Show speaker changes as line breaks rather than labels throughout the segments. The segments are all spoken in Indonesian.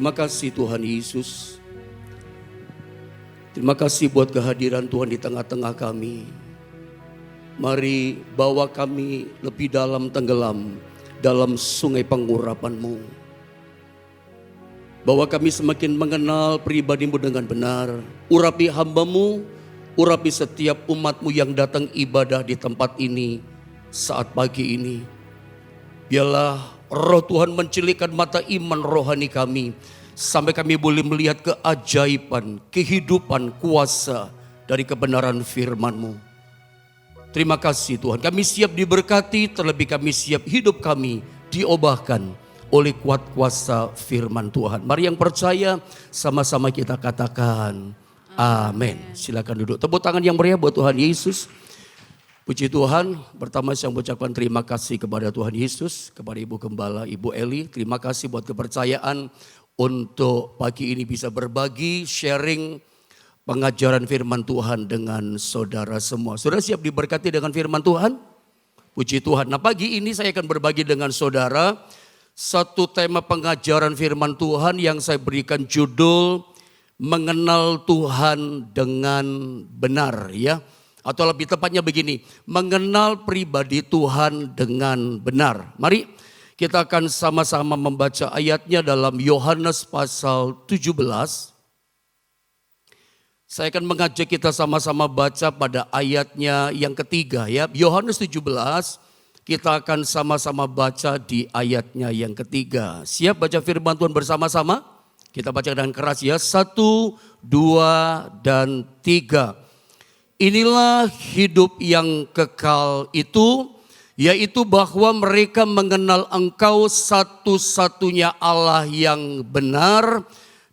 Terima kasih Tuhan Yesus. Terima kasih buat kehadiran Tuhan di tengah-tengah kami. Mari bawa kami lebih dalam tenggelam dalam sungai pengurapan-Mu. Bawa kami semakin mengenal pribadi-Mu dengan benar. Urapi hamba-Mu, urapi setiap umat-Mu yang datang ibadah di tempat ini saat pagi ini. Biarlah Roh Tuhan mencelikkan mata iman rohani kami, sampai kami boleh melihat keajaiban, kehidupan, kuasa dari kebenaran firman-Mu. Terima kasih Tuhan, kami siap diberkati, terlebih kami siap hidup kami diubahkan oleh kuat kuasa firman Tuhan. Mari yang percaya sama-sama kita katakan amin. Silakan duduk, tepuk tangan yang meriah buat Tuhan Yesus. Puji Tuhan, pertama saya mengucapkan terima kasih kepada Tuhan Yesus, kepada Ibu Gembala, Ibu Eli. Terima kasih buat kepercayaan untuk pagi ini bisa berbagi, sharing pengajaran firman Tuhan dengan saudara semua. Sudah siap diberkati dengan firman Tuhan? Puji Tuhan. Nah, pagi ini saya akan berbagi dengan saudara satu tema pengajaran firman Tuhan yang saya berikan judul Mengenal Tuhan dengan Benar, ya. Atau lebih tepatnya begini, mengenal pribadi Tuhan dengan benar. Mari kita akan sama-sama membaca ayatnya dalam Yohanes pasal 17. Saya akan mengajak kita sama-sama baca pada ayatnya yang ketiga, ya. Yohanes 17, kita akan sama-sama baca di ayatnya yang ketiga. Siap baca firman Tuhan bersama-sama? Kita baca dengan keras, ya. 1, 2, dan 3. Inilah hidup yang kekal itu, yaitu bahwa mereka mengenal Engkau satu-satunya Allah yang benar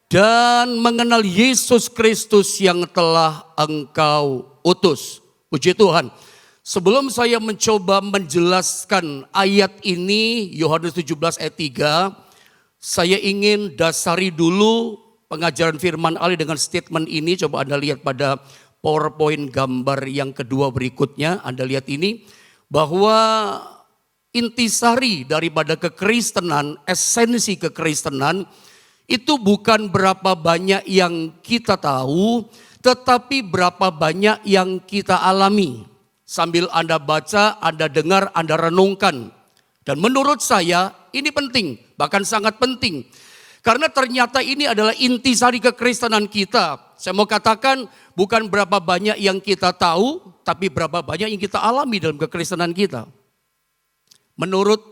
dan mengenal Yesus Kristus yang telah Engkau utus. Puji Tuhan. Sebelum saya mencoba menjelaskan ayat ini, Yohanes 17 ayat 3, saya ingin dasari dulu pengajaran firman Allah dengan statement ini. Coba Anda lihat pada PowerPoint gambar yang kedua berikutnya, Anda lihat ini, bahwa intisari daripada kekristenan, esensi kekristenan, itu bukan berapa banyak yang kita tahu, tetapi berapa banyak yang kita alami. Sambil Anda baca, Anda dengar, Anda renungkan. Dan menurut saya ini penting, bahkan sangat penting. Karena ternyata ini adalah intisari kekristenan kita. Saya mau katakan bukan berapa banyak yang kita tahu, tapi berapa banyak yang kita alami dalam kekristenan kita. Menurut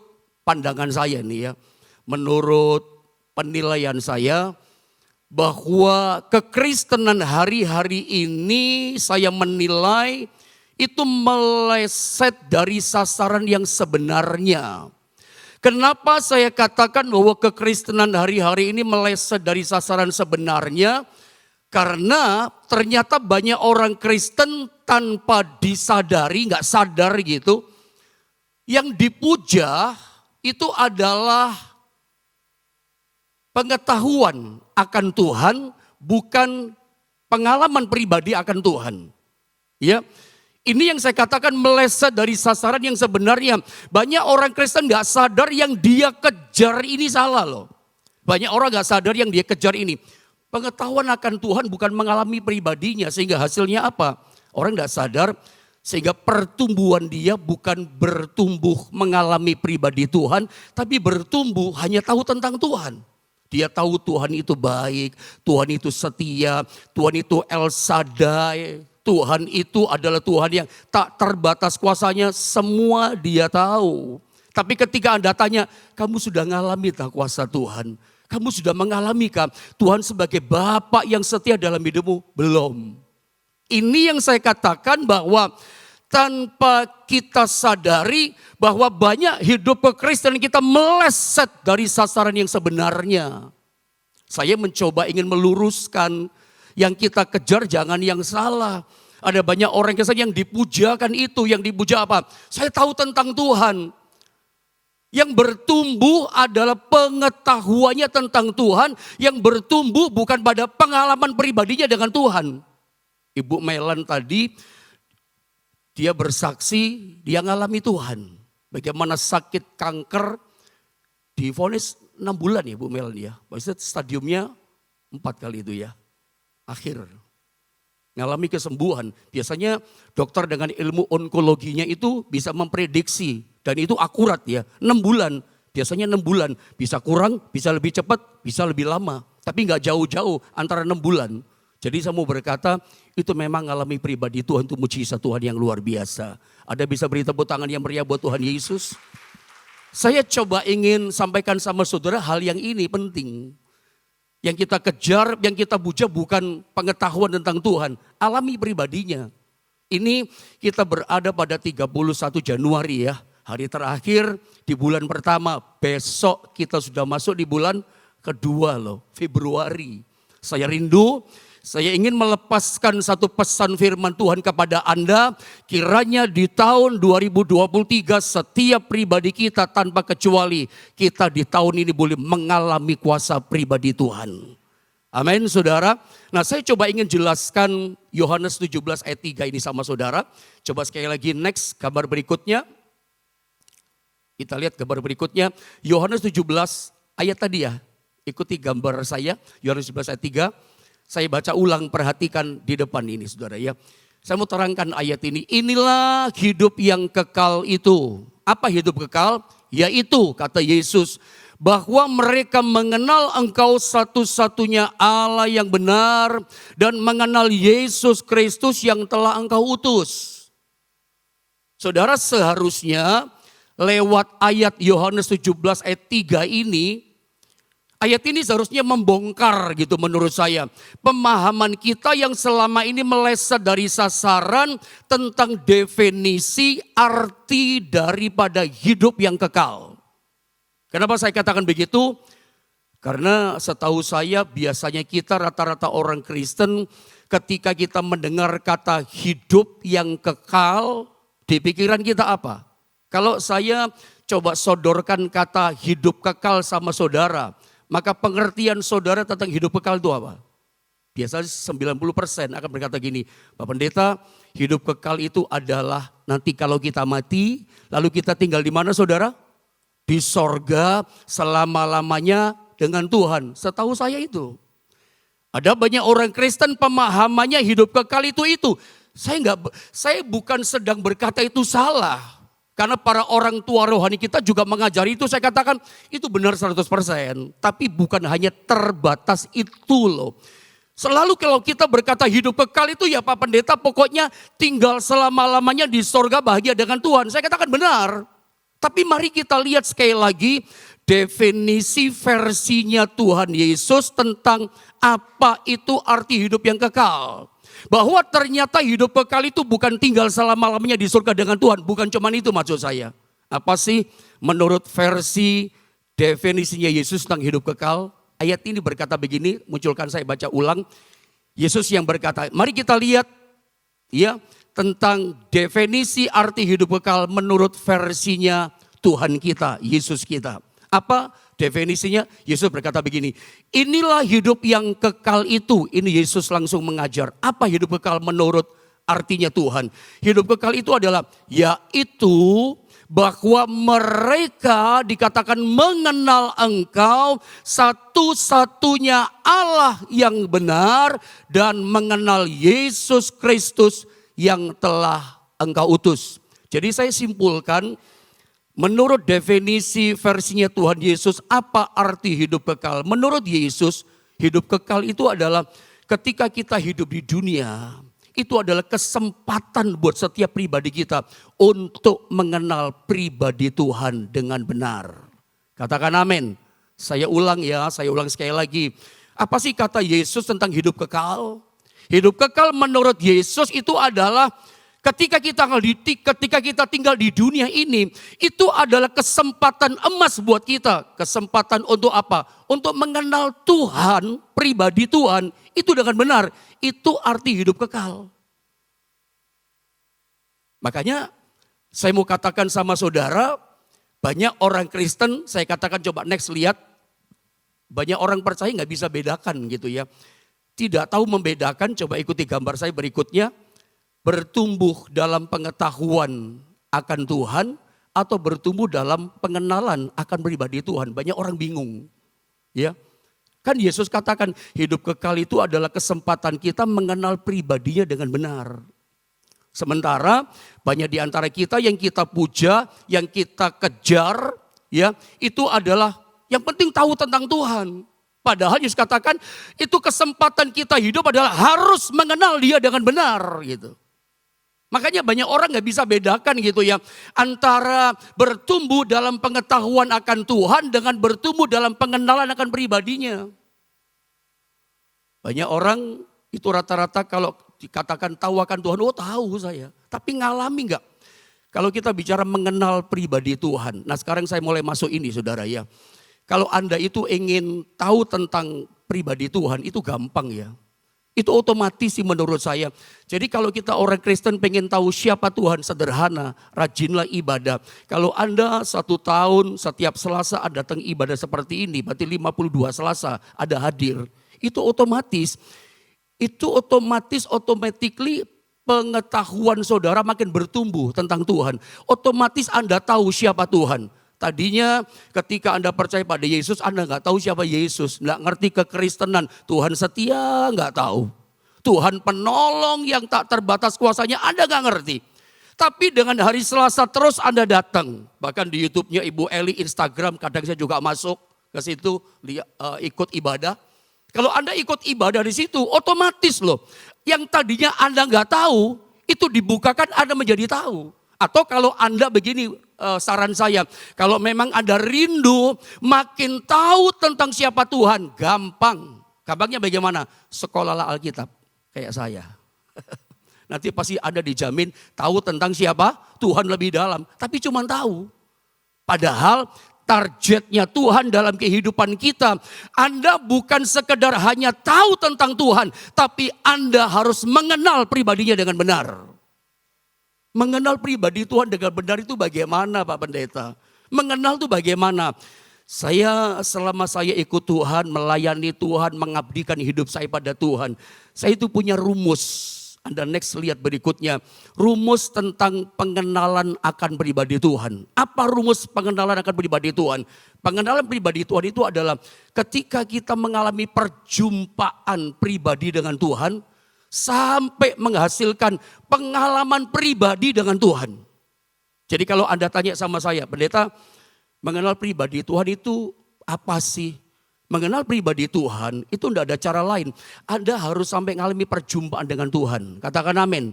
pandangan saya nih, ya, menurut penilaian saya, bahwa kekristenan hari-hari ini saya menilai itu meleset dari sasaran yang sebenarnya. Kenapa saya katakan bahwa kekristenan hari-hari ini meleset dari sasaran sebenarnya? Karena ternyata banyak orang Kristen tanpa disadari, nggak sadar gitu, yang dipuja itu adalah pengetahuan akan Tuhan, bukan pengalaman pribadi akan Tuhan. Ya, ini yang saya katakan meleset dari sasaran yang sebenarnya. Banyak orang Kristen nggak sadar yang dia kejar ini salah loh. Banyak orang nggak sadar yang dia kejar ini. Pengetahuan akan Tuhan bukan mengalami pribadinya, sehingga hasilnya apa? Orang tidak sadar, sehingga pertumbuhan dia bukan bertumbuh mengalami pribadi Tuhan, tapi bertumbuh hanya tahu tentang Tuhan. Dia tahu Tuhan itu baik, Tuhan itu setia, Tuhan itu El Shaddai, Tuhan itu adalah Tuhan yang tak terbatas kuasanya, semua dia tahu. Tapi ketika Anda tanya, kamu sudah mengalami tak kuasa Tuhan? Kamu sudah mengalami kah Tuhan sebagai Bapa yang setia dalam hidupmu? Belum. Ini yang saya katakan bahwa tanpa kita sadari bahwa banyak hidup kekristenan kita meleset dari sasaran yang sebenarnya. Saya mencoba ingin meluruskan yang kita kejar jangan yang salah. Ada banyak orang Kristen yang dipujakan itu, yang dipuja apa? Saya tahu tentang Tuhan. Yang bertumbuh adalah pengetahuannya tentang Tuhan. Yang bertumbuh bukan pada pengalaman pribadinya dengan Tuhan. Ibu Melan tadi, dia bersaksi, dia ngalami Tuhan. Bagaimana sakit kanker, divonis 6 bulan ya Bu Melan ya. Maksudnya stadiumnya 4 kali itu ya. Akhir. Ngalami kesembuhan. Biasanya dokter dengan ilmu onkologinya itu bisa memprediksi. Dan itu akurat ya. 6 bulan. Biasanya 6 bulan. Bisa kurang, bisa lebih cepat, bisa lebih lama. Tapi gak jauh-jauh antara 6 bulan. Jadi saya mau berkata itu memang ngalami pribadi Tuhan itu mujizat Tuhan yang luar biasa. Ada bisa beri tepuk tangan yang meriah buat Tuhan Yesus. Saya coba ingin sampaikan sama saudara hal yang ini penting. Yang kita kejar, yang kita puja bukan pengetahuan tentang Tuhan. Alami pribadinya. Ini kita berada pada 31 Januari ya. Hari terakhir di bulan pertama. Besok kita sudah masuk di bulan kedua loh. Februari. Saya rindu. Saya ingin melepaskan satu pesan firman Tuhan kepada Anda. Kiranya di tahun 2023 setiap pribadi kita tanpa kecuali. Kita di tahun ini boleh mengalami kuasa pribadi Tuhan. Amin saudara. Nah saya coba ingin jelaskan Yohanes 17 ayat 3 ini sama saudara. Coba sekali lagi next gambar berikutnya. Kita lihat gambar berikutnya. Yohanes 17 ayat tadi ya. Ikuti gambar saya. Yohanes 17 ayat 3. Saya baca ulang, perhatikan di depan ini saudara ya. Saya mau terangkan ayat ini. Inilah hidup yang kekal itu. Apa hidup kekal? Yaitu kata Yesus. Bahwa mereka mengenal engkau satu-satunya Allah yang benar. Dan mengenal Yesus Kristus yang telah engkau utus. Saudara seharusnya lewat ayat Yohanes 17 ayat 3 ini. Ayat ini seharusnya membongkar gitu menurut saya. Pemahaman kita yang selama ini meleset dari sasaran tentang definisi arti daripada hidup yang kekal. Kenapa saya katakan begitu? Karena setahu saya biasanya kita rata-rata orang Kristen ketika kita mendengar kata hidup yang kekal, di pikiran kita apa? Kalau saya coba sodorkan kata hidup kekal sama saudara, maka pengertian saudara tentang hidup kekal itu apa? Biasanya 90% akan berkata gini, Pak Pendeta, hidup kekal itu adalah nanti kalau kita mati, lalu kita tinggal di mana saudara? Di sorga selama-lamanya dengan Tuhan. Setahu saya itu. Ada banyak orang Kristen pemahamannya hidup kekal itu. Saya bukan sedang berkata itu salah. Karena para orang tua rohani kita juga mengajari itu, saya katakan itu benar 100%. Tapi bukan hanya terbatas itu loh. Selalu kalau kita berkata hidup kekal itu ya Pak Pendeta pokoknya tinggal selama-lamanya di sorga bahagia dengan Tuhan. Saya katakan benar. Tapi mari kita lihat sekali lagi definisi versinya Tuhan Yesus tentang apa itu arti hidup yang kekal. Bahwa ternyata hidup kekal itu bukan tinggal selama-lamanya di surga dengan Tuhan. Bukan cuma itu maksud saya. Apa sih menurut versi definisinya Yesus tentang hidup kekal? Ayat ini berkata begini, munculkan saya baca ulang. Yesus yang berkata, mari kita lihat ya tentang definisi arti hidup kekal menurut versinya Tuhan kita, Yesus kita. Apa definisinya? Yesus berkata begini, inilah hidup yang kekal itu. Ini Yesus langsung mengajar. Apa hidup kekal menurut artinya Tuhan? Hidup kekal itu adalah yaitu bahwa mereka dikatakan mengenal engkau satu-satunya Allah yang benar dan mengenal Yesus Kristus yang telah engkau utus. Jadi saya simpulkan, menurut definisi versinya Tuhan Yesus, apa arti hidup kekal? Menurut Yesus, hidup kekal itu adalah ketika kita hidup di dunia, itu adalah kesempatan buat setiap pribadi kita untuk mengenal pribadi Tuhan dengan benar. Katakan amin. Saya ulang ya, saya ulang sekali lagi. Apa sih kata Yesus tentang hidup kekal? Hidup kekal menurut Yesus itu adalah ketika kita tinggal di dunia ini, itu adalah kesempatan emas buat kita. Kesempatan untuk apa? Untuk mengenal Tuhan, pribadi Tuhan, itu dengan benar. Itu arti hidup kekal. Makanya saya mau katakan sama saudara, Banyak orang Kristen, saya katakan coba next lihat, banyak orang percaya nggak bisa bedakan gitu ya. Tidak tahu membedakan, coba ikuti gambar saya berikutnya. Bertumbuh dalam pengetahuan akan Tuhan atau bertumbuh dalam pengenalan akan pribadi Tuhan. Banyak orang bingung. Ya, kan Yesus katakan hidup kekal itu adalah kesempatan kita mengenal pribadinya dengan benar. Sementara banyak di antara kita yang kita puja, yang kita kejar, ya itu adalah yang penting tahu tentang Tuhan. Padahal Yesus katakan itu kesempatan kita hidup adalah harus mengenal Dia dengan benar gitu. Makanya banyak orang gak bisa bedakan gitu ya. Antara bertumbuh dalam pengetahuan akan Tuhan dengan bertumbuh dalam pengenalan akan pribadinya. Banyak orang itu rata-rata kalau dikatakan tahu akan Tuhan, oh tahu saya. Tapi ngalami gak? Kalau kita bicara mengenal pribadi Tuhan. Nah sekarang saya mulai masuk ini saudara ya. Kalau Anda itu ingin tahu tentang pribadi Tuhan itu gampang ya. Itu otomatis sih menurut saya. Jadi kalau kita orang Kristen pengen tahu siapa Tuhan, sederhana, rajinlah ibadah. Kalau Anda 1 tahun setiap Selasa Anda datang ibadah seperti ini, berarti 52 Selasa ada hadir. Itu otomatis, automatically pengetahuan saudara makin bertumbuh tentang Tuhan. Otomatis Anda tahu siapa Tuhan. Tadinya ketika Anda percaya pada Yesus, Anda nggak tahu siapa Yesus, nggak ngerti kekristenan. Tuhan setia nggak tahu. Tuhan penolong yang tak terbatas kuasanya Anda nggak ngerti. Tapi dengan hari Selasa terus Anda datang. Bahkan di YouTube-nya Ibu Eli, Instagram, kadang saya juga masuk ke situ ikut ibadah. Kalau Anda ikut ibadah di situ, otomatis loh. Yang tadinya Anda nggak tahu, itu dibukakan Anda menjadi tahu. Atau kalau Anda begini, saran saya, kalau memang Anda rindu makin tahu tentang siapa Tuhan, gampang. Gampangnya bagaimana? Sekolahlah Alkitab kayak saya. Nanti pasti Anda dijamin tahu tentang siapa Tuhan lebih dalam. Tapi cuma tahu. Padahal targetnya Tuhan dalam kehidupan kita. Anda bukan sekedar hanya tahu tentang Tuhan, tapi Anda harus mengenal pribadinya dengan benar. Mengenal pribadi Tuhan dengan benar itu bagaimana Pak Pendeta? Mengenal itu bagaimana? Selama saya ikut Tuhan, melayani Tuhan, mengabdikan hidup saya pada Tuhan. Saya itu punya rumus. Anda next lihat berikutnya. Rumus tentang pengenalan akan pribadi Tuhan. Apa rumus pengenalan akan pribadi Tuhan? Pengenalan pribadi Tuhan itu adalah ketika kita mengalami perjumpaan pribadi dengan Tuhan, sampai menghasilkan pengalaman pribadi dengan Tuhan. Jadi kalau Anda tanya sama saya, Pendeta, mengenal pribadi Tuhan itu apa sih? Mengenal pribadi Tuhan itu tidak ada cara lain. Anda harus sampai mengalami perjumpaan dengan Tuhan. Katakan amin.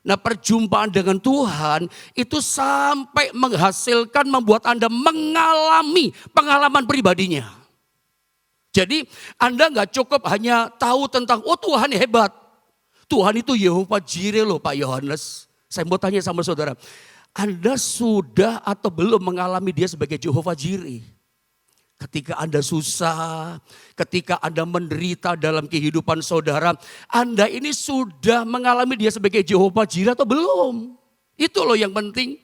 Nah perjumpaan dengan Tuhan itu sampai menghasilkan, membuat Anda mengalami pengalaman pribadinya. Jadi Anda nggak cukup hanya tahu tentang, oh Tuhan hebat. Tuhan itu Yehova Jireh loh Pak Yohanes. Saya mau tanya sama saudara, Anda sudah atau belum mengalami Dia sebagai Yehova Jireh? Ketika Anda susah, ketika Anda menderita dalam kehidupan saudara, Anda ini sudah mengalami Dia sebagai Yehova Jireh atau belum? Itu loh yang penting.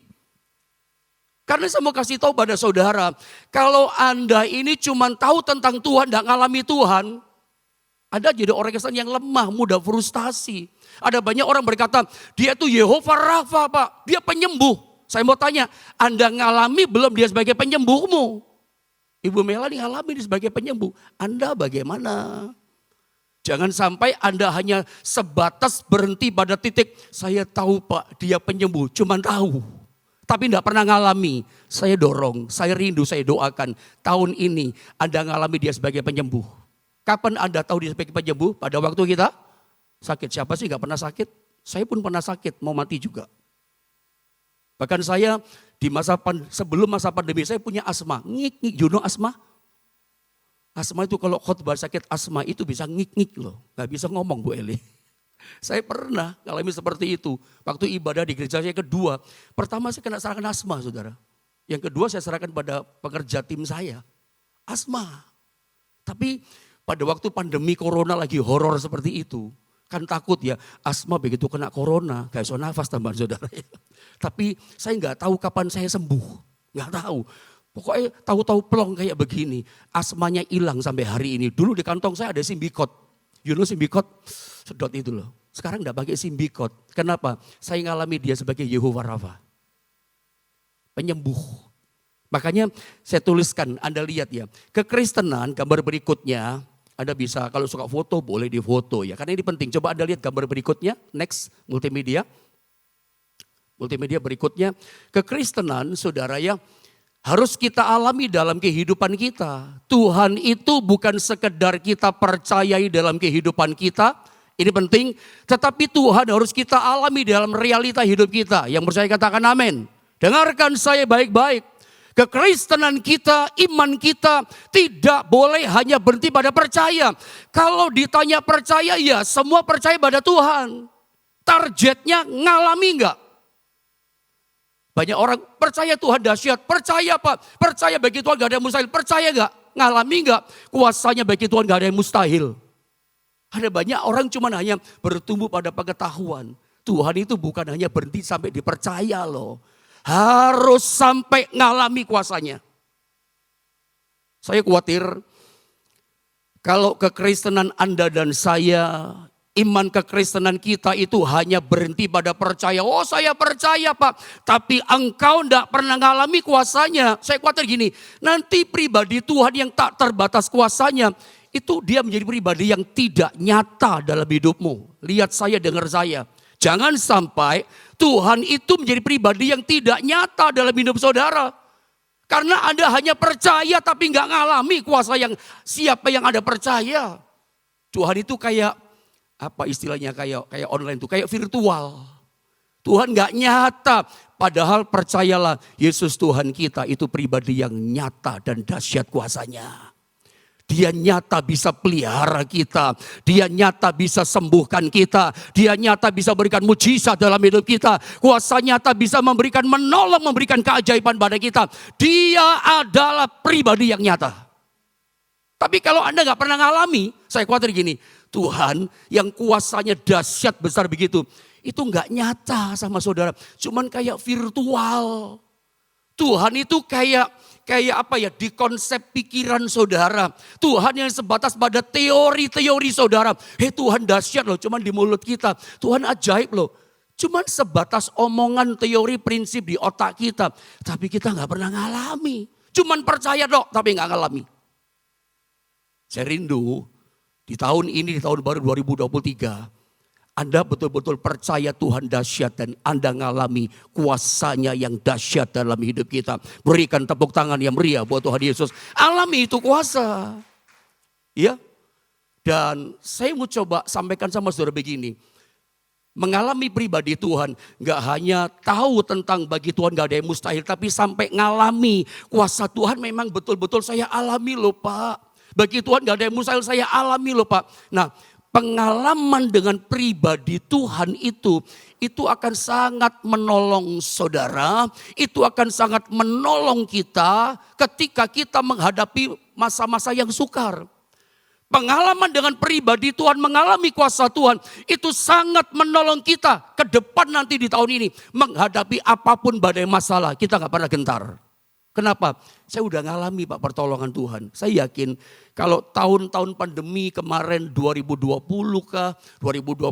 Karena saya mau kasih tahu pada saudara, kalau Anda ini cuma tahu tentang Tuhan, tidak mengalami Tuhan, Anda jadi orang Kristen yang lemah, mudah frustasi. Ada banyak orang berkata, dia itu Yehova Rafa Pak, dia penyembuh. Saya mau tanya, Anda ngalami belum Dia sebagai penyembuhmu? Ibu Melani ngalami Dia sebagai penyembuh. Anda bagaimana? Jangan sampai Anda hanya sebatas berhenti pada titik, saya tahu Pak dia penyembuh, cuman tahu. Tapi tidak pernah ngalami. Saya dorong, saya rindu, saya doakan. Tahun ini Anda ngalami Dia sebagai penyembuh. Kapan Anda tahu Dia sebagai penyembuh? Pada waktu kita sakit. Siapa sih gak pernah sakit? Saya pun pernah sakit, mau mati juga. Bahkan saya di sebelum masa pandemi saya punya asma. Ngik-ngik, you know asma? Asma itu kalau khotbah sakit asma itu bisa ngik-ngik loh. Gak bisa ngomong Bu Eli. Saya pernah ngalami seperti itu. Waktu ibadah di gereja saya kedua. Pertama saya kena serangan asma saudara. Yang kedua saya serahkan pada pekerja tim saya. Asma. Tapi pada waktu pandemi corona lagi horor seperti itu. Kan takut ya, asma begitu kena corona, gak bisa nafas tambahan saudara. Tapi saya nggak tahu kapan saya sembuh. Nggak tahu. Pokoknya tahu-tahu plong kayak begini. Asmanya hilang sampai hari ini. Dulu di kantong saya ada Symbicort. You know Symbicort? Sedot itu loh. Sekarang enggak pakai Symbicort. Kenapa? Saya ngalami dia sebagai Yehovah Rafa. Penyembuh. Makanya saya tuliskan, Anda lihat ya. Kekristenan, gambar berikutnya. Anda bisa kalau suka foto boleh difoto ya. Karena ini penting. Coba Anda lihat gambar berikutnya. Next, multimedia. Multimedia berikutnya. Kekristenan saudara ya. Harus kita alami dalam kehidupan kita. Tuhan itu bukan sekedar kita percayai dalam kehidupan kita. Ini penting. Tetapi Tuhan harus kita alami dalam realita hidup kita. Yang percaya katakan amin. Dengarkan saya baik-baik. Kekristenan kita, iman kita tidak boleh hanya berhenti pada percaya. Kalau ditanya percaya ya semua percaya pada Tuhan. Targetnya ngalami enggak? Banyak orang percaya Tuhan dahsyat, percaya Pak, percaya bagi Tuhan gak ada yang mustahil, percaya gak? Ngalami gak? Kuasanya bagi Tuhan gak ada yang mustahil. Ada banyak orang cuma hanya bertumbuh pada pengetahuan. Tuhan itu bukan hanya berhenti sampai dipercaya loh. Harus sampai ngalami kuasanya. Saya khawatir kalau kekristenan Anda dan saya, iman kekristenan kita itu hanya berhenti pada percaya. Oh saya percaya Pak, tapi engkau tidak pernah mengalami kuasanya. Saya khawatir gini, nanti pribadi Tuhan yang tak terbatas kuasanya, itu dia menjadi pribadi yang tidak nyata dalam hidupmu. Lihat saya, dengar saya. Jangan sampai Tuhan itu menjadi pribadi yang tidak nyata dalam hidup saudara. Karena Anda hanya percaya tapi nggak ngalami kuasa yang siapa yang Anda percaya. Tuhan itu kayak apa istilahnya kayak online itu, kayak virtual. Tuhan gak nyata. Padahal percayalah Yesus Tuhan kita itu pribadi yang nyata dan dahsyat kuasanya. Dia nyata bisa pelihara kita. Dia nyata bisa sembuhkan kita. Dia nyata bisa berikan mujizat dalam hidup kita. Kuasa nyata bisa memberikan menolong, memberikan keajaiban pada kita. Dia adalah pribadi yang nyata. Tapi kalau Anda gak pernah ngalami, saya khawatir gini. Tuhan yang kuasanya dahsyat besar begitu. Itu enggak nyata sama saudara. Cuman kayak virtual. Tuhan itu kayak apa ya, di konsep pikiran saudara. Tuhan yang sebatas pada teori-teori saudara. Tuhan dahsyat loh, cuman di mulut kita. Tuhan ajaib loh. Cuman sebatas omongan teori prinsip di otak kita. Tapi kita enggak pernah ngalami. Cuman percaya dok, tapi enggak ngalami. Saya rindu. Di tahun ini, di tahun baru 2023, Anda betul-betul percaya Tuhan dahsyat dan Anda ngalami kuasanya yang dahsyat dalam hidup kita. Berikan tepuk tangan yang meriah buat Tuhan Yesus. Alami itu kuasa. Ya. Dan saya mau coba sampaikan sama saudara begini. Mengalami pribadi Tuhan, gak hanya tahu tentang bagi Tuhan gak ada yang mustahil, tapi sampai ngalami kuasa Tuhan memang betul-betul saya alami loh Pak. Bagi Tuhan gak ada yang mustahil, saya alami loh Pak. Nah, pengalaman dengan pribadi Tuhan itu akan sangat menolong saudara. Itu akan sangat menolong kita ketika kita menghadapi masa-masa yang sukar. Pengalaman dengan pribadi Tuhan, mengalami kuasa Tuhan, itu sangat menolong kita ke depan nanti di tahun ini. Menghadapi apapun badai masalah, kita gak pernah gentar. Kenapa? Saya udah ngalami Pak pertolongan Tuhan. Saya yakin kalau tahun-tahun pandemi kemarin 2020 kah, 2021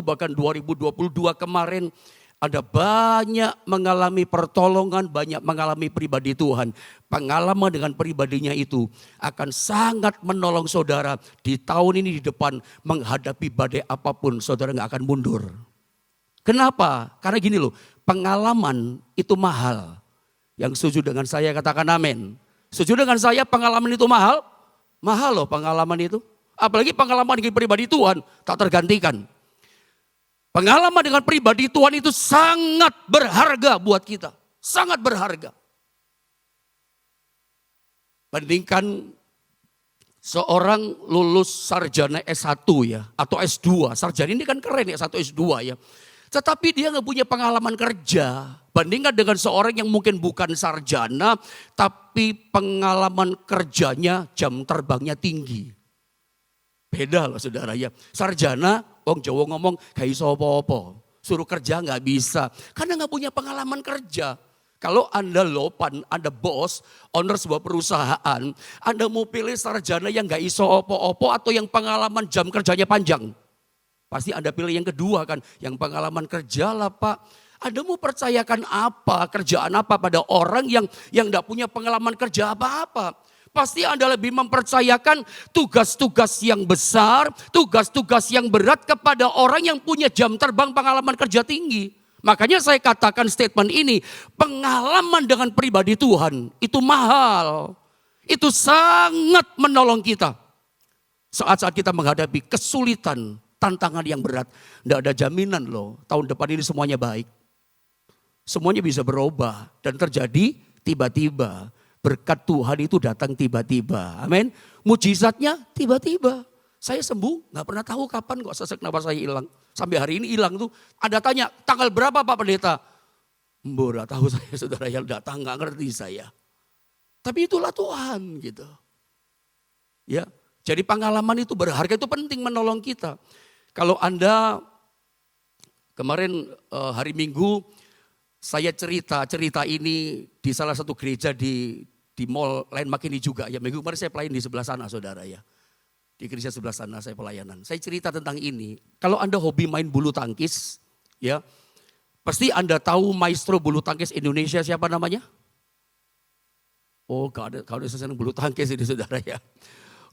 bahkan 2022 kemarin. Ada banyak mengalami pertolongan, banyak mengalami pribadi Tuhan. Pengalaman dengan pribadinya itu akan sangat menolong saudara di tahun ini di depan menghadapi badai apapun saudara gak akan mundur. Kenapa? Karena gini loh, pengalaman itu mahal. Yang setuju dengan saya katakan amin. Setuju dengan saya pengalaman itu mahal? Mahal loh pengalaman itu. Apalagi pengalaman dengan pribadi Tuhan tak tergantikan. Pengalaman dengan pribadi Tuhan itu sangat berharga buat kita. Sangat berharga. Bandingkan seorang lulus sarjana S1 ya. Atau S2. Sarjana ini kan keren ya, S1 S2 ya. Tetapi dia gak punya pengalaman kerja. Bandingkan dengan seorang yang mungkin bukan sarjana, tapi pengalaman kerjanya, jam terbangnya tinggi. Beda loh saudara ya. Sarjana, orang Jawa ngomong, gak iso apa-apa. Suruh kerja gak bisa. Karena gak punya pengalaman kerja. Kalau Anda lopan, Anda bos, owner sebuah perusahaan, Anda mau pilih sarjana yang gak iso opo-opo atau yang pengalaman jam kerjanya panjang? Pasti Anda pilih yang kedua kan, yang pengalaman kerja lah Pak. Anda mau percayakan apa, kerjaan apa pada orang yang gak punya pengalaman kerja apa-apa? Pasti Anda lebih mempercayakan tugas-tugas yang besar, tugas-tugas yang berat kepada orang yang punya jam terbang pengalaman kerja tinggi. Makanya saya katakan statement ini, pengalaman dengan pribadi Tuhan itu mahal. Itu sangat menolong kita. Saat-saat kita menghadapi kesulitan, tantangan yang berat. Tidak ada jaminan loh, tahun depan ini semuanya baik. Semuanya bisa berubah dan terjadi tiba-tiba. Berkat Tuhan itu datang tiba-tiba. Amin. Mujizatnya tiba-tiba. Saya sembuh, gak pernah tahu kapan kok sesak nafas saya hilang. Sampai hari ini hilang tuh. Ada tanya, tanggal berapa Pak Pendeta? Mbak tahu saya, saudara yang datang gak ngerti saya. Tapi itulah Tuhan gitu. Ya, jadi pengalaman itu berharga, itu penting menolong kita. Kalau Anda kemarin hari Minggu saya cerita ini di salah satu gereja di mall Landmark ini juga. Ya minggu kemarin saya pelayan di sebelah sana saudara ya. Di gereja sebelah sana saya pelayanan. Saya cerita tentang ini. Kalau Anda hobi main bulu tangkis, ya pasti Anda tahu maestro bulu tangkis Indonesia siapa namanya? Oh, kalau ada senang bulu tangkis ini saudara ya.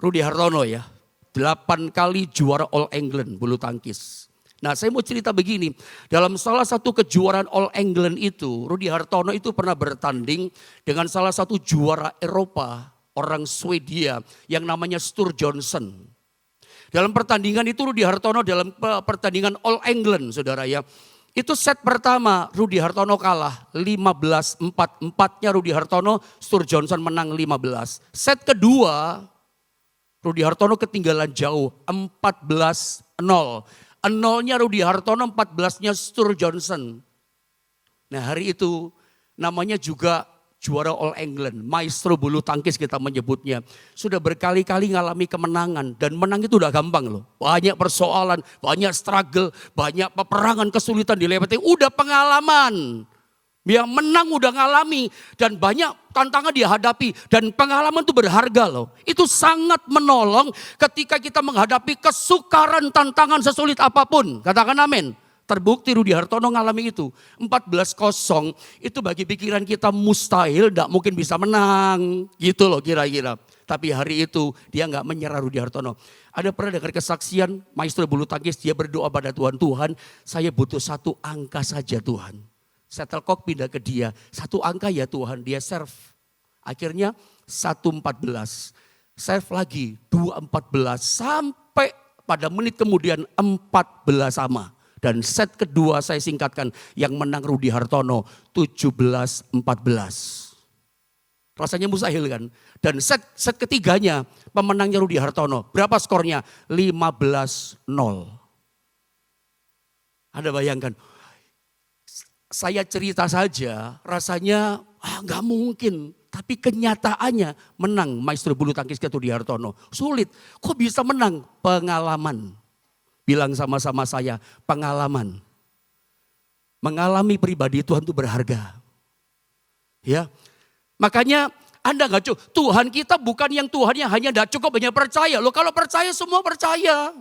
Rudy Hartono ya. 8 kali juara All England bulu tangkis. Nah saya mau cerita begini. Dalam salah satu kejuaraan All England itu, Rudy Hartono itu pernah bertanding dengan salah satu juara Eropa. Orang Swedia yang namanya Sture Johnson. Dalam pertandingan itu Rudy Hartono dalam pertandingan All England saudara ya. Itu set pertama Rudy Hartono kalah 15-4. 4-nya Rudy Hartono, Sture Johnson menang 15. Set kedua Rudy Hartono ketinggalan jauh 14-0. 0-nya Rudy Hartono, 14-nya Sture Johnson. Nah hari itu namanya juga juara All England, maestro bulu tangkis kita menyebutnya. Sudah berkali-kali ngalami kemenangan dan menang itu udah gampang loh. Banyak persoalan, banyak struggle, banyak peperangan kesulitan dilewati. Udah pengalaman. Yang menang udah ngalami dan banyak tantangan dihadapi. Dan pengalaman itu berharga loh. Itu sangat menolong ketika kita menghadapi kesukaran tantangan sesulit apapun. Katakan amin. Terbukti Rudy Hartono ngalami itu. 14-0 itu bagi pikiran kita mustahil, gak mungkin bisa menang. Gitu loh kira-kira. Tapi hari itu dia gak menyerah Rudy Hartono. Ada pernah dengar kesaksian maestro bulu tangkis, dia berdoa pada Tuhan. Tuhan saya butuh 1 angka saja Tuhan. Shuttlecock pindah ke dia. 1 angka ya Tuhan, dia serve. Akhirnya 1-14. Serve lagi 2-14. Sampai pada menit kemudian 14 sama. Dan set kedua saya singkatkan yang menang Rudy Hartono 17-14. Rasanya mustahil kan. Dan set ketiganya pemenangnya Rudy Hartono. Berapa skornya? 15-0. Anda bayangkan. Saya cerita saja rasanya gak mungkin. Tapi kenyataannya menang maestro bulu tangkis Rudy Hartono. Sulit. Kok bisa menang? Pengalaman. Bilang sama-sama saya, pengalaman. Mengalami pribadi Tuhan itu berharga. Ya, makanya Anda gak cukup. Tuhan kita bukan yang Tuhan yang hanya gak cukup hanya percaya. Loh kalau percaya semua percaya.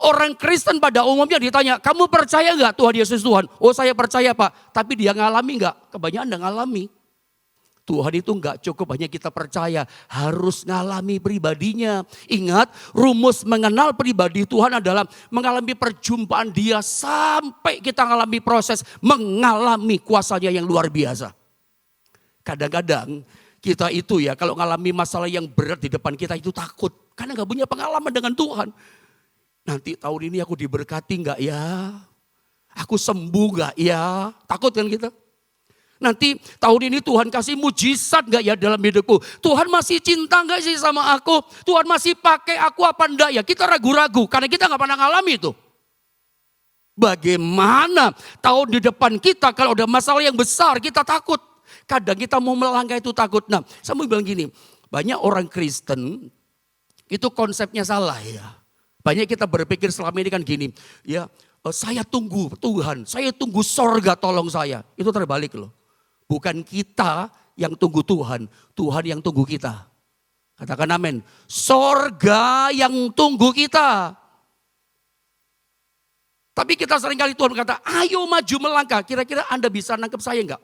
Orang Kristen pada umumnya ditanya, kamu percaya gak Tuhan Yesus Tuhan? Oh saya percaya Pak, tapi dia ngalami gak? Kebanyakan Anda ngalami. Tuhan itu enggak cukup hanya kita percaya, harus ngalami pribadinya. Ingat, rumus mengenal pribadi Tuhan adalah mengalami perjumpaan dia sampai kita mengalami proses mengalami kuasanya yang luar biasa. Kadang-kadang kita itu ya kalau mengalami masalah yang berat di depan kita itu takut. Karena enggak punya pengalaman dengan Tuhan. Nanti tahun ini aku diberkati enggak ya? Aku sembuh enggak ya? Takut kan kita? Nanti tahun ini Tuhan kasih mujizat gak ya dalam hidupku? Tuhan masih cinta gak sih sama aku? Tuhan masih pakai aku apa enggak ya? Kita ragu-ragu karena kita gak pernah ngalami itu. Bagaimana tahun di depan kita kalau ada masalah yang besar kita takut. Kadang kita mau melangkah itu takut. Nah saya mau bilang gini, banyak orang Kristen itu konsepnya salah ya. Banyak kita berpikir selama ini kan gini, ya saya tunggu Tuhan, saya tunggu sorga tolong saya. Itu terbalik loh. Bukan kita yang tunggu Tuhan, Tuhan yang tunggu kita. Katakan amin. Sorga yang tunggu kita. Tapi kita seringkali Tuhan berkata, ayo maju melangkah. Kira-kira Anda bisa nangkep saya enggak?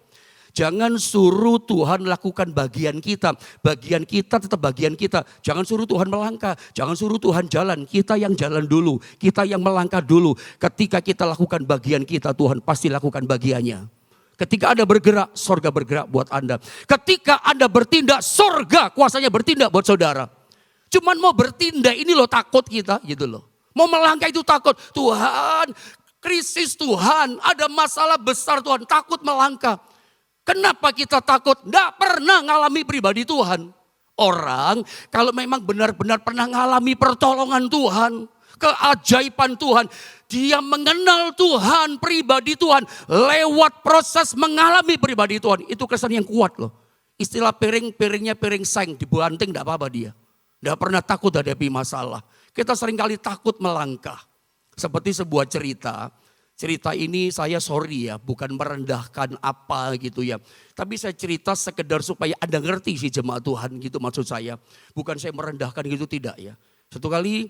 Jangan suruh Tuhan lakukan bagian kita. Bagian kita tetap bagian kita. Jangan suruh Tuhan melangkah. Jangan suruh Tuhan jalan. Kita yang jalan dulu. Kita yang melangkah dulu. Ketika kita lakukan bagian kita, Tuhan pasti lakukan bagiannya. Ketika Anda bergerak, sorga bergerak buat Anda. Ketika Anda bertindak, sorga kuasanya bertindak buat saudara. Cuman mau bertindak ini loh takut kita gitu loh. Mau melangkah itu takut. Tuhan, krisis Tuhan, ada masalah besar Tuhan, takut melangkah. Kenapa kita takut? Tidak pernah ngalami pribadi Tuhan. Orang kalau memang benar-benar pernah ngalami pertolongan Tuhan, keajaiban Tuhan, dia mengenal Tuhan, pribadi Tuhan, lewat proses mengalami pribadi Tuhan. Itu kesan yang kuat loh. Istilah piringnya piring seng, dibanting tidak apa-apa dia. Tidak pernah takut hadapi masalah. Kita seringkali takut melangkah. Seperti sebuah cerita. Cerita ini saya sorry ya, bukan merendahkan apa gitu ya. Tapi saya cerita sekedar supaya Anda ngerti sih jemaat Tuhan gitu maksud saya. Bukan saya merendahkan gitu, tidak ya. Satu kali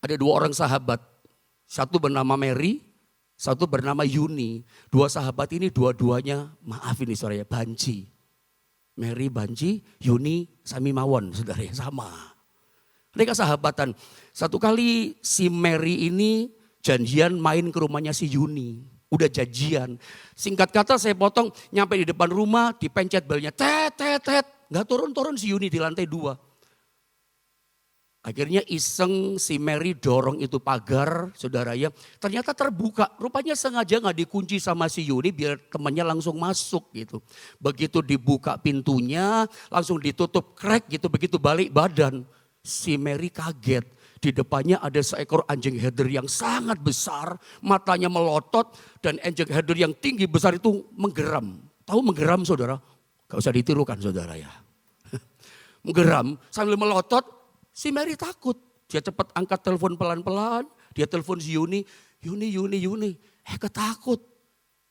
ada dua orang sahabat. Satu bernama Mary, satu bernama Yuni. Dua sahabat ini dua-duanya, maaf ini saudara ya, banci. Mary banci, Yuni sami mawon saudara ya, sama. Mereka sahabatan. Satu kali si Mary ini janjian main ke rumahnya si Yuni. Udah janjian. Singkat kata saya potong, nyampe di depan rumah, dipencet belnya. Tet. Gak turun-turun si Yuni di lantai 2. Akhirnya iseng si Mary dorong itu pagar, saudara ya. Ternyata terbuka, rupanya sengaja gak dikunci sama si Yuni biar temannya langsung masuk gitu. Begitu dibuka pintunya, langsung ditutup crack gitu, begitu balik badan. Si Mary kaget, di depannya ada seekor anjing herder yang sangat besar, matanya melotot dan anjing herder yang tinggi besar itu menggeram. Tahu menggeram saudara? Gak usah ditirukan saudara ya. Menggeram sambil melotot, si Mary takut. Dia cepat angkat telepon pelan-pelan, dia telepon si Yuni. Yuni, ketakut.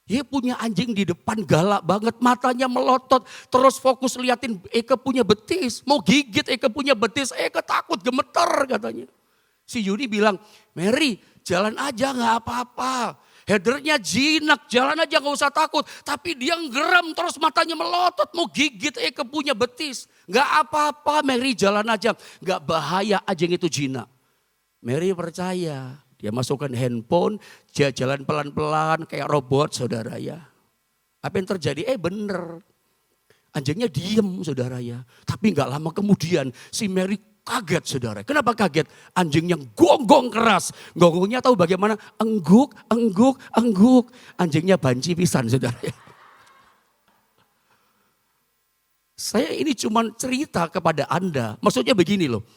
Dia punya anjing di depan galak banget, matanya melotot. Terus fokus liatin Eke punya betis. Mau gigit Eke punya betis, Eke takut gemeter katanya. Si Yuni bilang, Mary jalan aja gak apa-apa. Herdernya jinak, jalan aja gak usah takut. Tapi dia geram terus matanya melotot, mau gigit Eke punya betis. Gak apa-apa Mary jalan aja, gak bahaya anjing itu jinak. Mary percaya. Dia masukkan handphone, dia jalan pelan-pelan kayak robot saudara ya. Apa yang terjadi? Bener. Anjingnya diem saudara ya. Tapi gak lama kemudian si Mary kaget saudara. Kenapa kaget? Anjing yang gonggong keras. Gonggongnya tahu bagaimana? Engguk. Anjingnya banci pisan saudara ya. Saya ini cuma cerita kepada Anda. Maksudnya begini loh.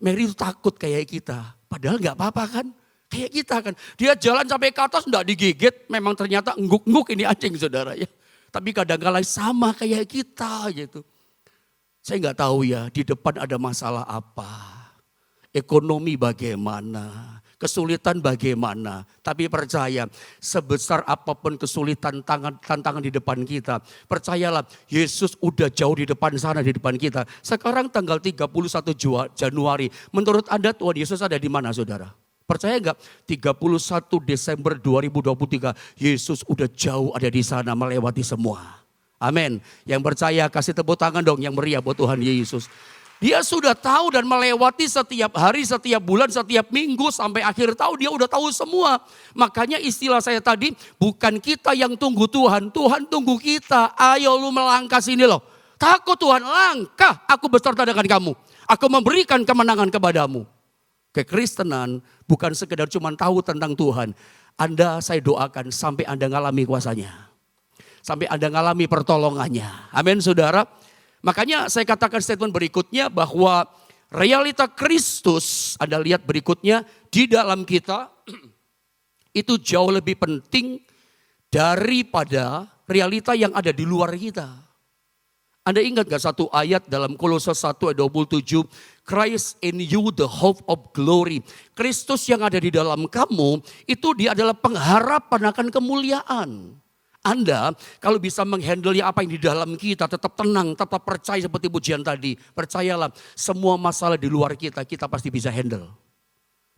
Mary itu takut kayak kita. Padahal gak apa-apa kan. Kayak kita kan, dia jalan sampai ke atas enggak digigit, memang ternyata engguk-engguk ini anjing saudara ya. Tapi kadang-kadang sama kayak kita gitu. Saya enggak tahu ya di depan ada masalah apa. Ekonomi bagaimana, kesulitan bagaimana. Tapi percaya sebesar apapun kesulitan tantangan di depan kita. Percayalah Yesus udah jauh di depan sana di depan kita. Sekarang tanggal 31 Januari, menurut Anda Tuhan Yesus ada di mana saudara? Percaya enggak 31 Desember 2023 Yesus udah jauh ada di sana melewati semua. Amin. Yang percaya kasih tepuk tangan dong yang meriah buat Tuhan Yesus. Dia sudah tahu dan melewati setiap hari, setiap bulan, setiap minggu sampai akhir tahun dia udah tahu semua. Makanya istilah saya tadi bukan kita yang tunggu Tuhan, Tuhan tunggu kita. Ayo lu melangkah sini loh. Takut Tuhan, langkah aku beserta dengan kamu. Aku memberikan kemenangan kepadamu. Kekristenan bukan sekedar cuma tahu tentang Tuhan. Anda saya doakan sampai Anda ngalami kuasanya. Sampai Anda ngalami pertolongannya. Amin saudara. Makanya saya katakan statement berikutnya bahwa realita Kristus, Anda lihat berikutnya di dalam kita itu jauh lebih penting daripada realita yang ada di luar kita. Anda ingat gak satu ayat dalam Kolose 1 ayat 27, Christ in you the hope of glory. Kristus yang ada di dalam kamu itu dia adalah pengharapan akan kemuliaan. Anda kalau bisa menghandle apa yang di dalam kita, tetap tenang, tetap percaya seperti pujian tadi. Percayalah, semua masalah di luar kita, kita pasti bisa handle.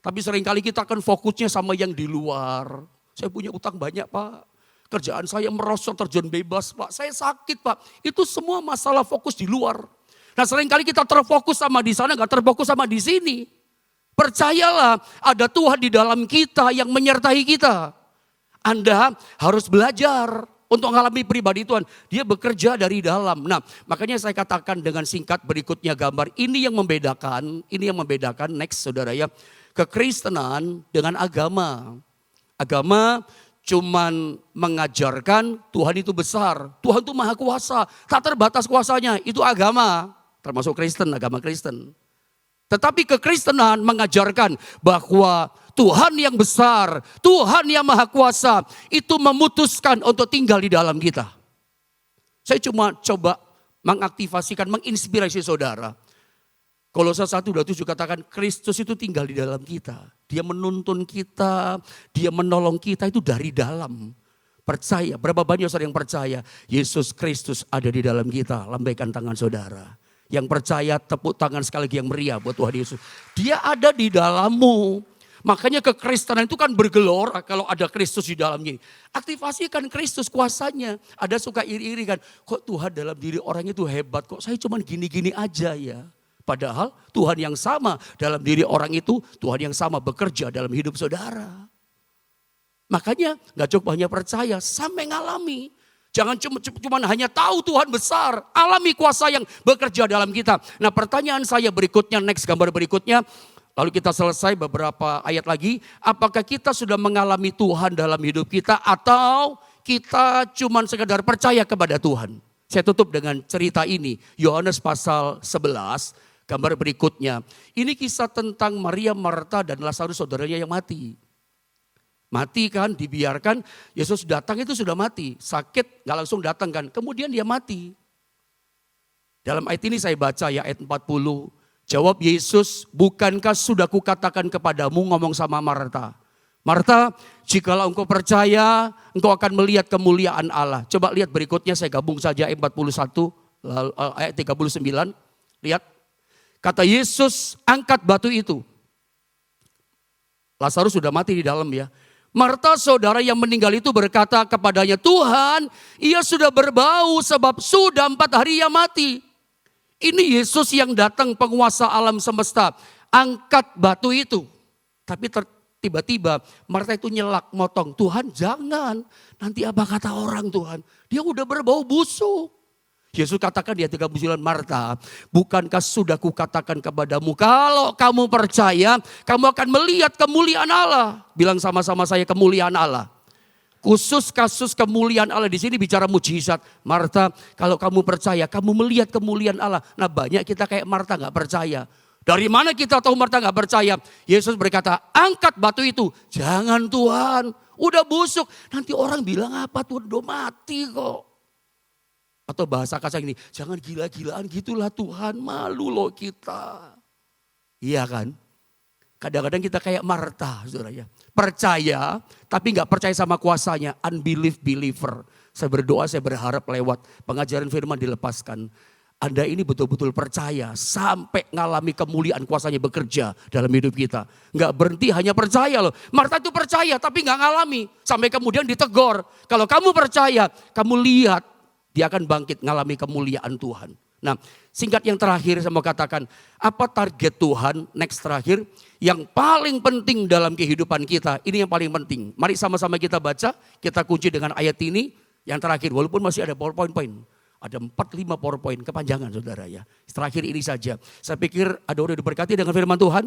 Tapi seringkali kita akan fokusnya sama yang di luar. Saya punya utang banyak Pak, kerjaan saya merosot, terjun bebas Pak, saya sakit Pak. Itu semua masalah fokus di luar. Nah seringkali kita terfokus sama di sana, gak terfokus sama di sini. Percayalah, ada Tuhan di dalam kita yang menyertai kita. Anda harus belajar untuk mengalami pribadi Tuhan. Dia bekerja dari dalam. Nah, makanya saya katakan dengan singkat berikutnya gambar. Ini yang membedakan next saudara ya. Kekristenan dengan agama. Agama cuman mengajarkan Tuhan itu besar. Tuhan itu maha kuasa. Tak terbatas kuasanya. Itu agama. Termasuk Kristen, agama Kristen. Tetapi kekristenan mengajarkan bahwa Tuhan yang besar, Tuhan yang maha kuasa itu memutuskan untuk tinggal di dalam kita. Saya cuma coba mengaktifasikan, menginspirasi saudara. Kolose 1:27 katakan Kristus itu tinggal di dalam kita. Dia menuntun kita, dia menolong kita itu dari dalam. Percaya, berapa banyak saudara yang percaya Yesus Kristus ada di dalam kita. Lambaikan tangan saudara. Yang percaya tepuk tangan sekali lagi yang meriah buat Tuhan Yesus. Dia ada di dalammu. Makanya kekristenan itu kan bergelora kalau ada Kristus di dalamnya. Aktifasikan Kristus kuasanya. Ada suka iri-iri kan. Kok Tuhan dalam diri orang itu hebat. Kok saya cuma gini-gini aja ya. Padahal Tuhan yang sama dalam diri orang itu. Tuhan yang sama bekerja dalam hidup saudara. Makanya gak cukup hanya percaya. Sampai ngalami. Jangan cuma hanya tahu Tuhan besar. Alami kuasa yang bekerja dalam kita. Nah pertanyaan saya berikutnya. Next gambar berikutnya. Lalu kita selesai beberapa ayat lagi. Apakah kita sudah mengalami Tuhan dalam hidup kita atau kita cuma sekedar percaya kepada Tuhan? Saya tutup dengan cerita ini. Yohanes pasal 11, gambar berikutnya. Ini kisah tentang Maria, Marta dan Lazarus saudaranya yang mati. Mati kan, dibiarkan. Yesus datang itu sudah mati. Sakit gak langsung datang kan. Kemudian dia mati. Dalam ayat ini saya baca ya ayat 40. Jawab Yesus, bukankah sudah kukatakan kepadamu, ngomong sama Marta. Marta, jikalau engkau percaya, engkau akan melihat kemuliaan Allah. Coba lihat berikutnya, saya gabung saja ayat 41, ayat 39. Lihat, kata Yesus, angkat batu itu. Lazarus sudah mati di dalam ya. Marta saudara yang meninggal itu berkata kepadanya, Tuhan, ia sudah berbau sebab sudah 4 hari ia mati. Ini Yesus yang datang penguasa alam semesta. Angkat batu itu. Tapi tiba-tiba Marta itu nyelak motong. Tuhan jangan. Nanti apa kata orang Tuhan. Dia udah berbau busuk. Yesus katakan di ayat 39 Marta. Bukankah sudah kukatakan kepadamu. Kalau kamu percaya kamu akan melihat kemuliaan Allah. Bilang sama-sama saya kemuliaan Allah. Khusus kasus kemuliaan Allah di sini bicara mujizat. Marta, kalau kamu percaya, kamu melihat kemuliaan Allah. Nah banyak kita kayak Marta gak percaya. Dari mana kita tahu Marta gak percaya? Yesus berkata, angkat batu itu. Jangan Tuhan, udah busuk. Nanti orang bilang apa Tuhan, udah mati kok. Atau bahasa kasar ini, jangan gila-gilaan gitulah Tuhan, malu loh kita. Iya kan? Kadang-kadang kita kayak Marta, saudara ya. Percaya, tapi gak percaya sama kuasanya. Unbelief believer. Saya berdoa, saya berharap lewat pengajaran firman dilepaskan. Anda ini betul-betul percaya sampai ngalami kemuliaan kuasanya bekerja dalam hidup kita. Gak berhenti hanya percaya loh. Marta itu percaya tapi gak ngalami. Sampai kemudian ditegur. Kalau kamu percaya, kamu lihat dia akan bangkit ngalami kemuliaan Tuhan. Nah, singkat yang terakhir saya mau katakan, apa target Tuhan next terakhir yang paling penting dalam kehidupan kita? Ini yang paling penting. Mari sama-sama kita baca, kita kunci dengan ayat ini yang terakhir. Walaupun masih ada PowerPoint. Ada 4-5 PowerPoint, kepanjangan saudara ya. Terakhir ini saja. Saya pikir ada orang diberkati dengan firman Tuhan.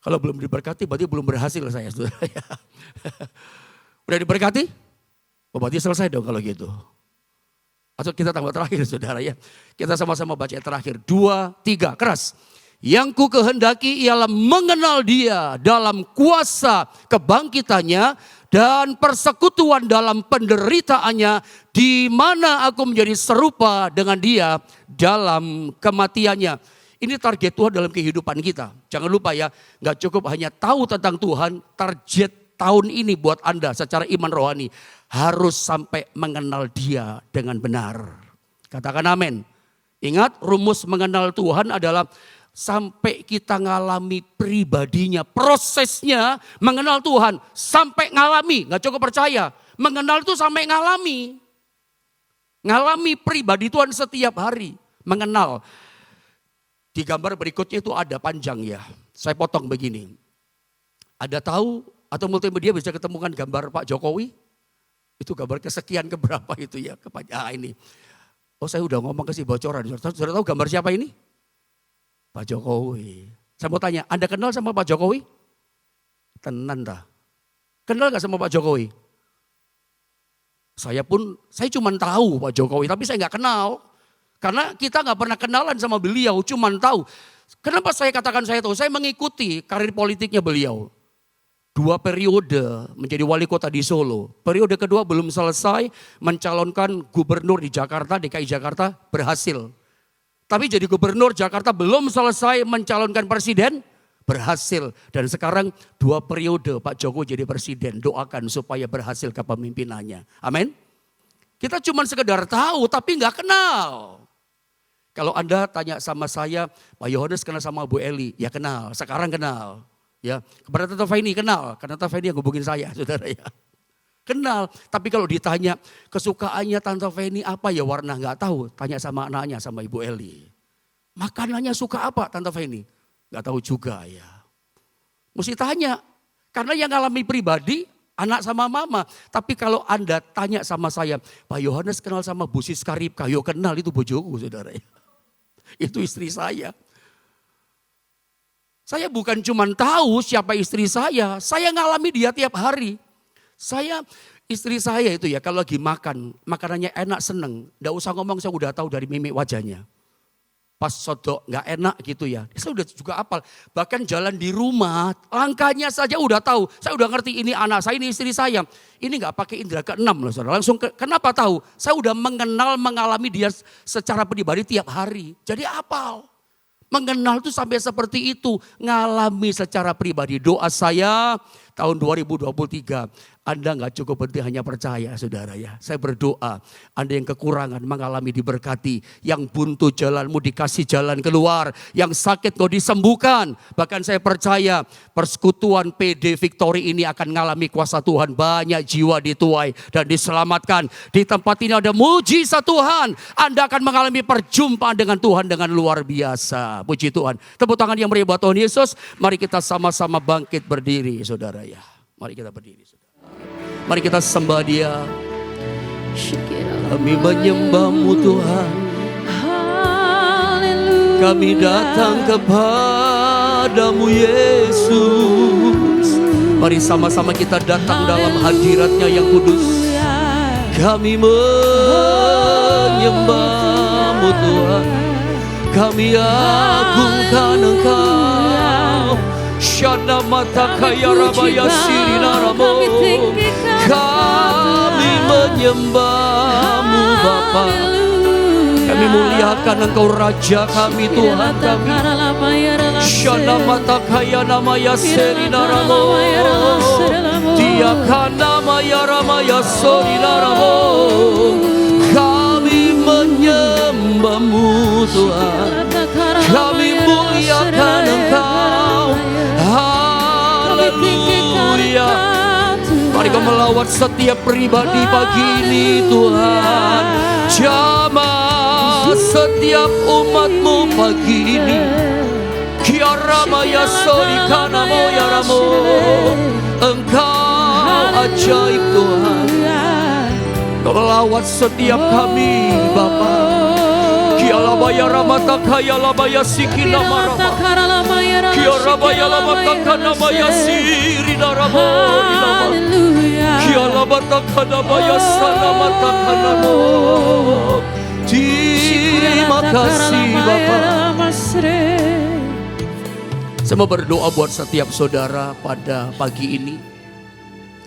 Kalau belum diberkati berarti belum berhasil saya saudara ya. Udah diberkati? Oh, berarti selesai dong kalau gitu. Atau kita tambah terakhir saudara ya. Kita sama-sama baca yang terakhir. 2, 3, keras. Yang ku kehendaki ialah mengenal dia dalam kuasa kebangkitannya dan persekutuan dalam penderitaannya, di mana aku menjadi serupa dengan dia dalam kematiannya. Ini target Tuhan dalam kehidupan kita. Jangan lupa ya, gak cukup hanya tahu tentang Tuhan, target tahun ini buat Anda secara iman rohani. Harus sampai mengenal Dia dengan benar. Katakan amin. Ingat, rumus mengenal Tuhan adalah sampai kita ngalami pribadinya. Prosesnya mengenal Tuhan sampai ngalami, gak cukup percaya. Mengenal itu sampai ngalami. Ngalami pribadi Tuhan setiap hari. Mengenal. Di gambar berikutnya itu ada panjang ya. Saya potong begini. Ada tahu atau multimedia bisa ketemukan gambar Pak Jokowi? Itu gambar kesekian keberapa itu ya. Ini. Oh saya udah ngomong kasih bocoran. Sudah tahu gambar siapa ini? Pak Jokowi. Saya mau tanya, Anda kenal sama Pak Jokowi? Tenan dah. Kenal gak sama Pak Jokowi? Saya cuma tahu Pak Jokowi, tapi saya gak kenal. Karena kita gak pernah kenalan sama beliau, cuma tahu. Kenapa saya katakan saya tahu? Saya mengikuti karir politiknya beliau. 2 periode menjadi wali kota di Solo. Periode kedua belum selesai, mencalonkan gubernur di Jakarta, DKI Jakarta, berhasil. Tapi jadi gubernur Jakarta belum selesai mencalonkan presiden, berhasil. Dan sekarang 2 periode Pak Jokowi jadi presiden. Doakan supaya berhasil kepemimpinannya. Amin. Kita cuma sekedar tahu tapi gak kenal. Kalau Anda tanya sama saya, Pak Yohanes kenal sama Bu Eli? Ya kenal, sekarang kenal. Ya, kepada Tante Feni kenal, karena Tante Feni yang hubungin saya, saudara ya. Kenal, tapi kalau ditanya kesukaannya Tante Feni apa ya warna nggak tahu. Tanya sama anaknya, sama Ibu Eli. Makanannya suka apa Tante Feni? Nggak tahu juga ya. Mesti tanya, karena yang ngalami pribadi anak sama mama. Tapi kalau Anda tanya sama saya, Pak Yohanes kenal sama Bu Siska Ripka? Yo kenal, itu bojoku saudara ya. Itu istri saya. Saya bukan cuma tahu siapa istri saya ngalami dia tiap hari. Istri saya itu ya kalau lagi makan, makanannya enak seneng. Nggak usah ngomong, saya udah tahu dari mimik wajahnya. Pas sodok nggak enak gitu ya, saya udah juga hafal. Bahkan jalan di rumah, langkahnya saja udah tahu. Saya udah ngerti ini anak saya, ini istri saya. Ini nggak pakai indera ke-6 loh saudara. Langsung kenapa tahu? Saya udah mengalami dia secara pribadi tiap hari. Jadi hafal. Mengenal itu sampai seperti itu. Ngalami secara pribadi. Doa saya tahun 2023. Anda gak cukup berhenti hanya percaya saudara ya. Saya berdoa Anda yang kekurangan mengalami diberkati. Yang buntu jalanmu dikasih jalan keluar. Yang sakit kau disembuhkan. Bahkan saya percaya persekutuan PD Victory ini akan mengalami kuasa Tuhan. Banyak jiwa dituai dan diselamatkan. Di tempat ini ada mujizat Tuhan. Anda akan mengalami perjumpaan dengan Tuhan dengan luar biasa. Puji Tuhan. Tepuk tangan yang meriah buat Tuhan Yesus. Mari kita sama-sama bangkit berdiri saudara ya. Mari kita berdiri saudara. Mari kita sembah Dia. Kami menyembah-Mu Tuhan. Kami datang kepadamu Yesus. Mari sama-sama kita datang dalam hadirat-Nya yang kudus. Kami menyembah-Mu Tuhan. Kami agungkan Engkau. Shana mata kaya rabaya sirina ramo. Kami menyembah-Mu Bapa. Kami muliakan Engkau Raja kami, Tuhan kami. Shana mata kaya namaya sirina ramo. Tiakan namaya ramaya sirina ramo. Kami menyembah-Mu Tuhan. Kami muliakan Engkau. Haleluya. Mari kau melawat setiap pribadi pagi ini Tuhan. Jamah setiap umat-Mu pagi ini. Kiarama ya sorikana moyaramo. Engkau ajaib Tuhan. Kau melawat setiap kami Bapa. Kialabaya ramata kaya labaya sikina marama. Kiarabaya lamata kana maya sirina ramo. Kialabata kana maya sana mata kana mo. Terima kasih Bapa. Saya mau berdoa buat setiap saudara pada pagi ini.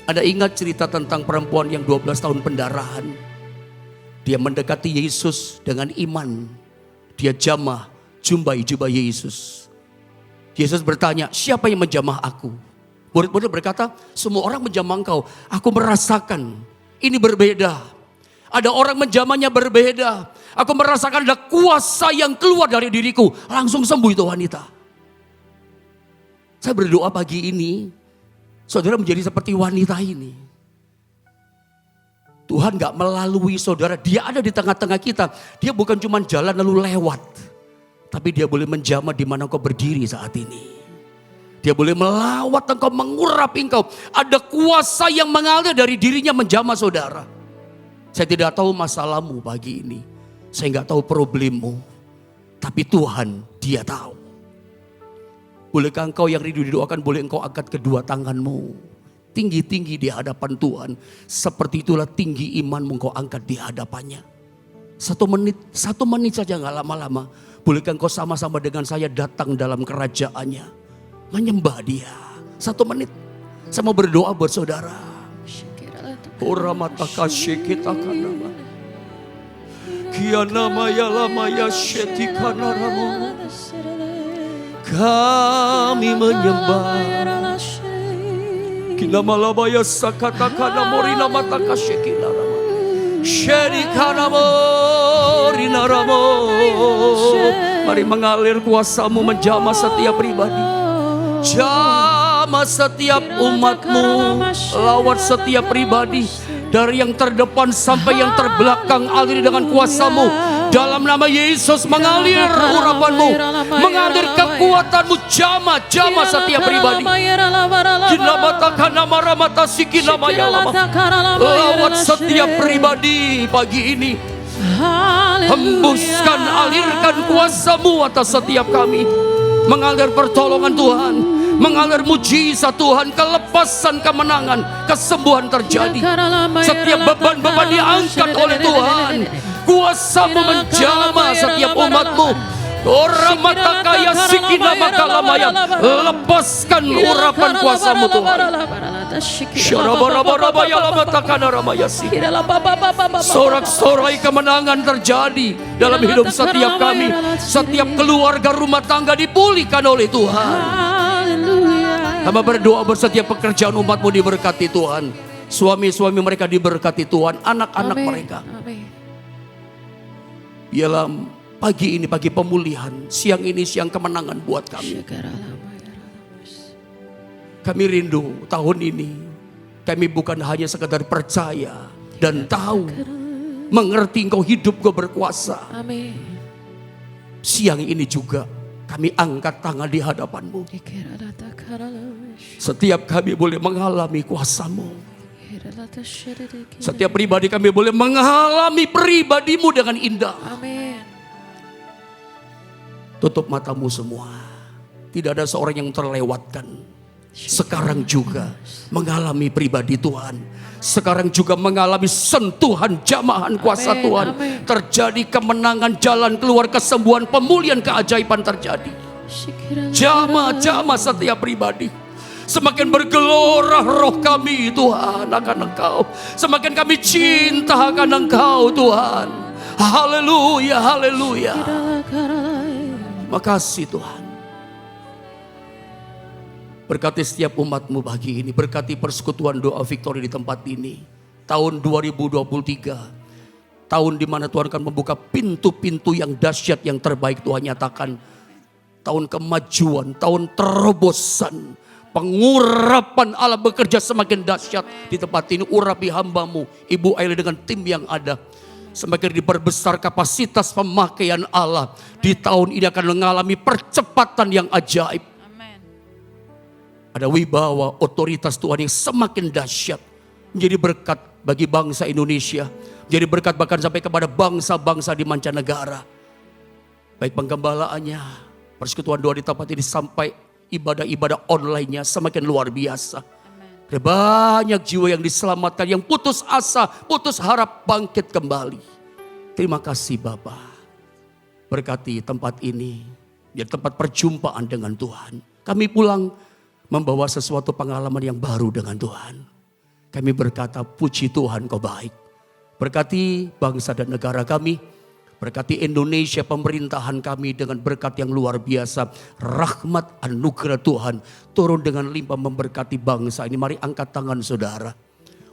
Anda ingat cerita tentang perempuan yang 12 tahun pendarahan. Dia mendekati Yesus dengan iman. Dia jumpai Yesus. Yesus bertanya, siapa yang menjamah aku? Murid-murid berkata, semua orang menjamah engkau. Aku merasakan ini berbeda. Ada orang menjamahnya berbeda. Aku merasakan ada kuasa yang keluar dari diriku. Langsung sembuh itu wanita. Saya berdoa pagi ini, saudara menjadi seperti wanita ini. Tuhan gak melalui saudara, dia ada di tengah-tengah kita. Dia bukan cuma jalan lalu lewat. Tapi dia boleh menjamah di mana kau berdiri saat ini. Dia boleh melawat engkau, mengurapi engkau. Ada kuasa yang mengalir dari dirinya menjamah saudara. Saya tidak tahu masalahmu pagi ini. Saya gak tahu problemmu. Tapi Tuhan, dia tahu. Bolehkah engkau yang rindu didoakan, boleh engkau angkat kedua tanganmu. Tinggi-tinggi di hadapan Tuhan. Seperti itulah tinggi imanmu engkau angkat di hadapannya. 1 menit saja gak lama-lama. Bolehkah engkau sama-sama dengan saya datang dalam kerajaannya. Menyembah dia. 1 menit. Saya mau berdoa buat saudara. Oramataka syekita kanama. Kianama ya lama ya shetika naramu. Kami menyembah. Kinamalaba ya sakata kana morina mataka shekina rama. Sherikana morina ramo. Mari mengalir kuasamu menjamah setiap pribadi. Jamah setiap umatmu, lawat setiap pribadi. Dari yang terdepan sampai yang terbelakang, aliri dengan kuasamu. Dalam nama Yesus mengalir urapanmu, mengalir kekuatanmu. Jamah setiap pribadi. Lawat setiap pribadi pagi ini. Hembuskan, alirkan kuasamu atas setiap kami. Mengalir pertolongan Tuhan, mengalir mujizat Tuhan, kelepasan, kemenangan, kesembuhan terjadi. Setiap beban-beban diangkat oleh Tuhan. Kuasamu menjamah setiap umatmu. Orang mata kaya sikina makalamaya. Lepaskan urapan kuasamu Tuhan. Sorak-sorai kemenangan terjadi dalam hidup setiap kami. Setiap keluarga rumah tangga dipulihkan oleh Tuhan. Hamba berdoa bersetiap pekerjaan umatmu diberkati Tuhan. Suami-suami mereka diberkati Tuhan. Anak-anak mereka. Biarlah pagi ini pagi pemulihan. Siang ini siang kemenangan buat kami. Kami rindu tahun ini. Kami bukan hanya sekedar percaya dan tahu. Mengerti engkau hidup kau berkuasa. Siang ini juga kami angkat tangan di hadapanmu. Setiap kami boleh mengalami kuasamu. Setiap pribadi kami boleh mengalami pribadimu dengan indah. Tutup matamu semua. Tidak ada seorang yang terlewatkan. Sekarang juga mengalami pribadi Tuhan. Sekarang juga mengalami sentuhan jamahan kuasa Tuhan. Terjadi kemenangan, jalan keluar, kesembuhan, pemulihan, keajaiban terjadi. Jamah setiap pribadi. Semakin bergelora roh kami Tuhan akan Engkau. Semakin kami cinta akan Engkau Tuhan. Haleluya, haleluya. Makasih Tuhan. Berkati setiap umatmu pagi ini. Berkati persekutuan doa Victory di tempat ini. Tahun 2023. Tahun di mana Tuhan akan membuka pintu-pintu yang dahsyat yang terbaik Tuhan nyatakan. Tahun kemajuan, tahun terobosan. Pengurapan Allah bekerja semakin dahsyat di tempat ini. Urapi hambamu, Ibu Aili dengan tim yang ada. Semakin diperbesar kapasitas pemakaian Allah. Di tahun ini akan mengalami percepatan yang ajaib.
Amen.
Ada wibawa otoritas Tuhan yang semakin dahsyat. Menjadi berkat bagi bangsa Indonesia. Menjadi berkat bahkan sampai kepada bangsa-bangsa di mancanegara. Baik penggembalaannya, persekutuan doa di tempat ini sampai ibadah-ibadah online-nya semakin luar biasa. Ada banyak jiwa yang diselamatkan, yang putus asa, putus harap bangkit kembali. Terima kasih Bapa. Berkati tempat ini, jadi tempat perjumpaan dengan Tuhan. Kami pulang membawa sesuatu pengalaman yang baru dengan Tuhan. Kami berkata puji Tuhan kau baik. Berkati bangsa dan negara kami. Berkati Indonesia, pemerintahan kami dengan berkat yang luar biasa. Rahmat anugerah Tuhan turun dengan limpah memberkati bangsa ini. Mari angkat tangan saudara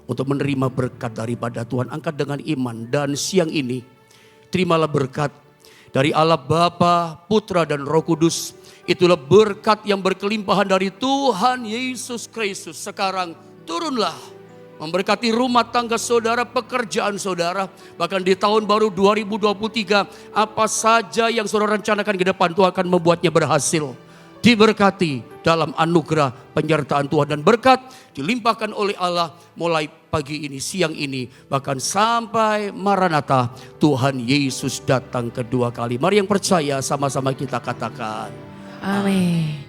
untuk menerima berkat daripada Tuhan. Angkat dengan iman, dan siang ini terimalah berkat dari Allah Bapa, Putra dan Roh Kudus. Itulah berkat yang berkelimpahan dari Tuhan Yesus Kristus. Sekarang turunlah memberkati rumah tangga saudara, pekerjaan saudara. Bahkan di tahun baru 2023, apa saja yang saudara rencanakan ke depan, Tuhan akan membuatnya berhasil. Diberkati dalam anugerah penyertaan Tuhan, dan berkat dilimpahkan oleh Allah mulai pagi ini, siang ini, bahkan sampai Maranatha, Tuhan Yesus datang kedua kali. Mari yang percaya sama-sama kita katakan.
Amin.